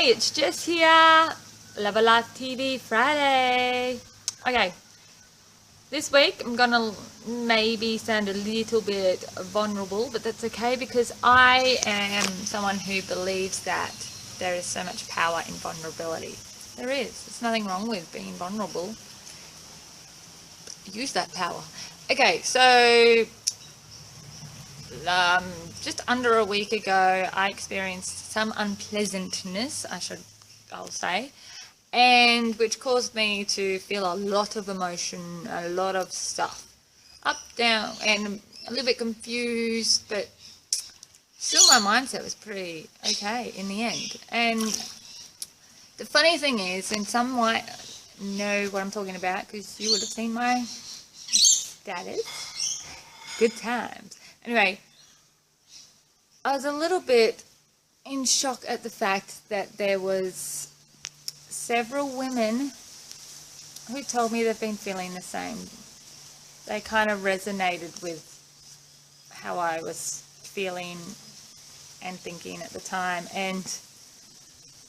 Hey, it's Jess here. Love a Life TV Friday. Okay, this week I'm gonna maybe sound a little bit vulnerable, but that's okay because I am someone who believes that there is so much power in vulnerability. There is. There's nothing wrong with being vulnerable. Use that power. Okay, so just under a week ago, I experienced some unpleasantness, I'll say, and which caused me to feel a lot of emotion, a lot of stuff, up, down, and a little bit confused, but still my mindset was pretty okay in the end. And the funny thing is, and some might know what I'm talking about because you would have seen my status. Good times. Anyway, I was a little bit in shock at the fact that there was several women who told me they've been feeling the same. They kind of resonated with how I was feeling and thinking at the time, and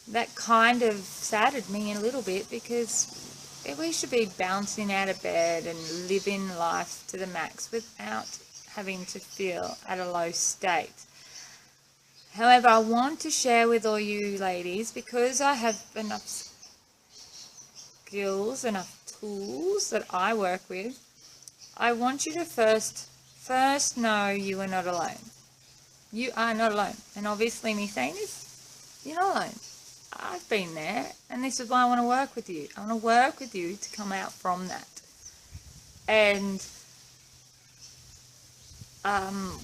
that kind of saddened me a little bit because we should be bouncing out of bed and living life to the max without having to feel at a low state. However, I want to share with all you ladies, because I have enough skills, enough tools that I work with, I want you to first know you are not alone. You are not alone. And obviously me saying this, you're not alone. I've been there, and this is why I want to work with you. I want to work with you to come out from that. And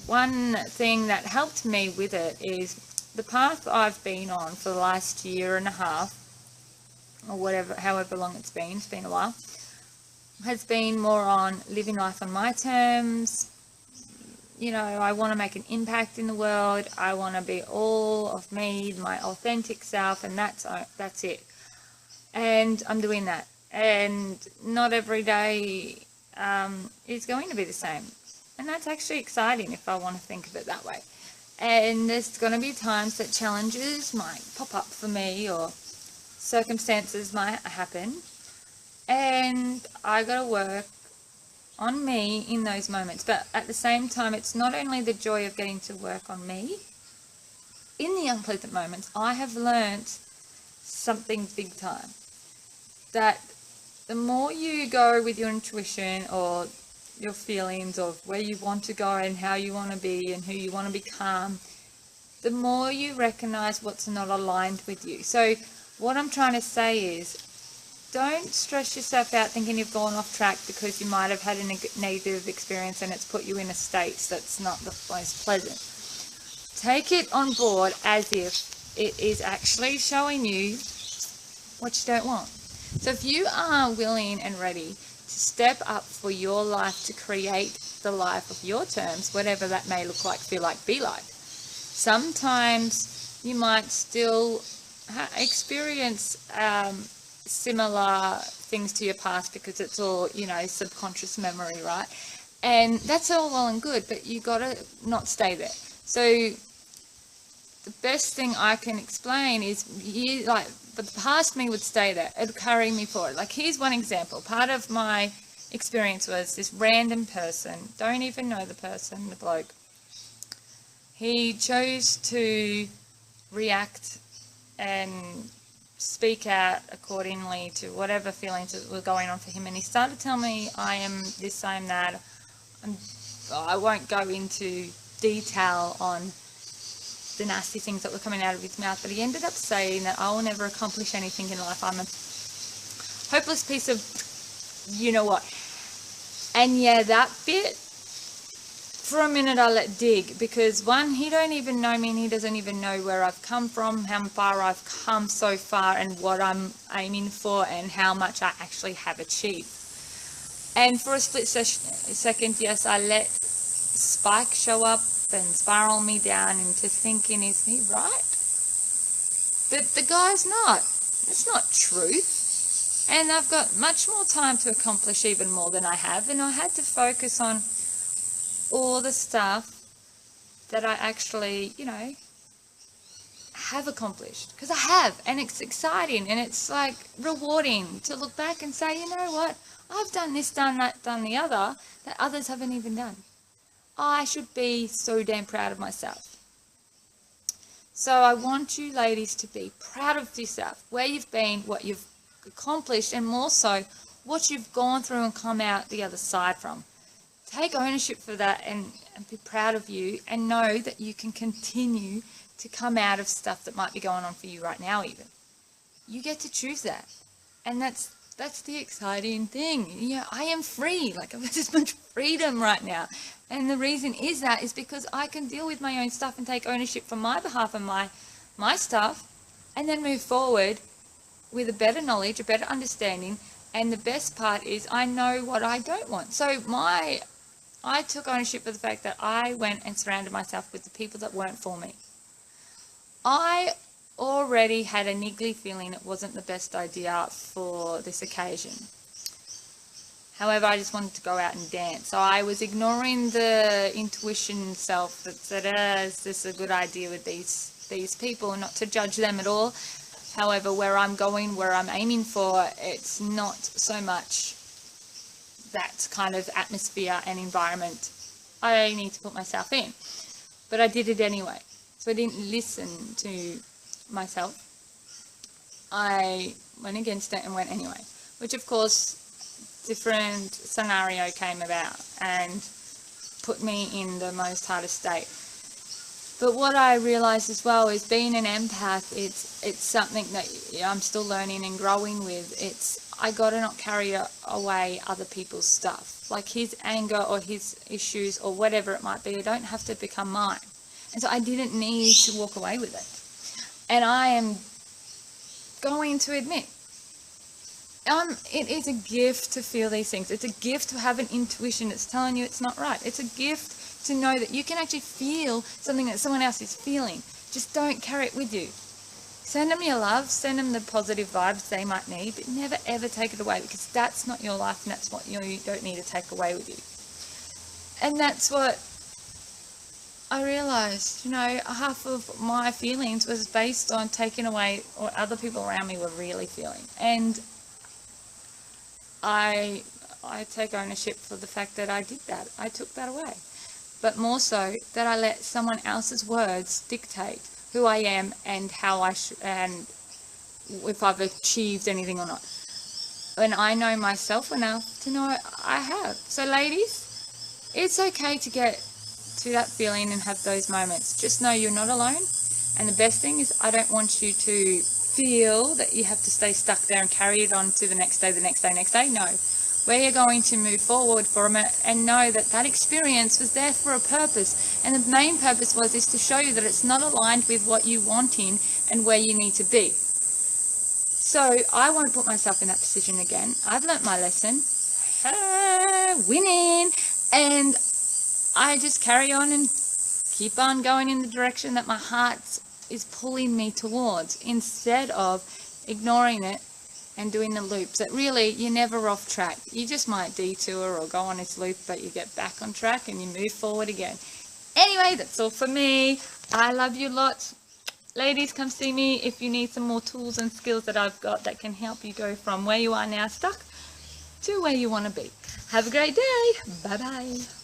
one thing that helped me with it is the path I've been on for the last year and a half, or whatever, however long it's been a while, has been more on living life on my terms. You know, I want to make an impact in the world. I want to be all of me, my authentic self, and that's it. And I'm doing that. And not every day is going to be the same. And that's actually exciting if I want to think of it that way. And there's going to be times that challenges might pop up for me, or circumstances might happen. And I got to work on me in those moments. But at the same time, it's not only the joy of getting to work on me. In the unpleasant moments, I have learnt something big time. That the more you go with your intuition or your feelings of where you want to go and how you want to be and who you want to become, the more you recognize what's not aligned with you. So what I'm trying to say is, don't stress yourself out thinking you've gone off track because you might have had a negative experience and it's put you in a state that's not the most pleasant. Take it on board as if it is actually showing you what you don't want. So if you are willing and ready to step up for your life, to create the life of your terms, whatever that may look like, feel like, be like. Sometimes you might still experience similar things to your past because it's all, you know, subconscious memory, right? And that's all well and good, but you gotta not stay there. So the best thing I can explain is, but the past me would stay there. It'd carry me forward. Like, here's one example. Part of my experience was this random person, don't even know the person, the bloke. He chose to react and speak out accordingly to whatever feelings that were going on for him. And he started to tell me, I am this, I am that. I won't go into detail on the nasty things that were coming out of his mouth, but he ended up saying that I will never accomplish anything in life. I'm a hopeless piece of you know what. And yeah, that bit, for a minute I let dig, because one, he don't even know me and he doesn't even know where I've come from, how far I've come so far, and what I'm aiming for, and how much I actually have achieved. And for a split second, yes, I let Spike show up and spiral me down into thinking, is he right? But the guy's not. It's not truth. And I've got much more time to accomplish even more than I have, and I had to focus on all the stuff that I actually, you know, have accomplished, because I have, and it's exciting, and it's like rewarding to look back and say, you know what, I've done this, done that, done the other, that others haven't even done. I should be so damn proud of myself. So I want you ladies to be proud of yourself, where you've been, what you've accomplished, and more so, what you've gone through and come out the other side from. Take ownership for that and be proud of you, and know that you can continue to come out of stuff that might be going on for you right now even. You get to choose that. And that's the exciting thing. Yeah, I am free. Like, I've got this much freedom right now. And the reason is because I can deal with my own stuff and take ownership for my behalf and my stuff, and then move forward with a better knowledge, a better understanding. And the best part is I know what I don't want. So I took ownership of the fact that I went and surrounded myself with the people that weren't for me. I already had a niggly feeling it wasn't the best idea for this occasion. However, I just wanted to go out and dance. So I was ignoring the intuition self that said, is this a good idea with these people? Not to judge them at all. However, where I'm going, where I'm aiming for, it's not so much that kind of atmosphere and environment I need to put myself in. But I did it anyway. So I didn't listen to myself. I went against it and went anyway. Which, of course, different scenario came about and put me in the most hardest state. But what I realized as well is being an empath, it's something that I'm still learning and growing with. I gotta not carry away other people's stuff. Like his anger or his issues or whatever it might be, they don't have to become mine. And so I didn't need to walk away with it. And I am going to admit, it is a gift to feel these things. It's a gift to have an intuition that's telling you it's not right. It's a gift to know that you can actually feel something that someone else is feeling. Just don't carry it with you. Send them your love, send them the positive vibes they might need, but never ever take it away, because that's not your life and that's what you don't need to take away with you. And that's what I realized, half of my feelings was based on taking away what other people around me were really feeling. And I take ownership for the fact that I did that. I took that away. But more so that I let someone else's words dictate who I am and how and if I've achieved anything or not. And I know myself enough to know I have. So ladies, it's okay to get to that feeling and have those moments. Just know you're not alone. And the best thing is, I don't want you to feel that you have to stay stuck there and carry it on to the next day, the next day, next day. No. We're going to move forward from it and know that that experience was there for a purpose. And the main purpose is to show you that it's not aligned with what you're wanting and where you need to be. So I won't put myself in that position again. I've learnt my lesson. Winning. And I just carry on and keep on going in the direction that my heart is pulling me towards, instead of ignoring it and doing the loops that really, you're never off track. You just might detour or go on this loop, but you get back on track and you move forward again. Anyway, that's all for me. I love you lots. Ladies, come see me if you need some more tools and skills that I've got that can help you go from where you are now stuck to where you want to be. Have a great day. Bye-bye.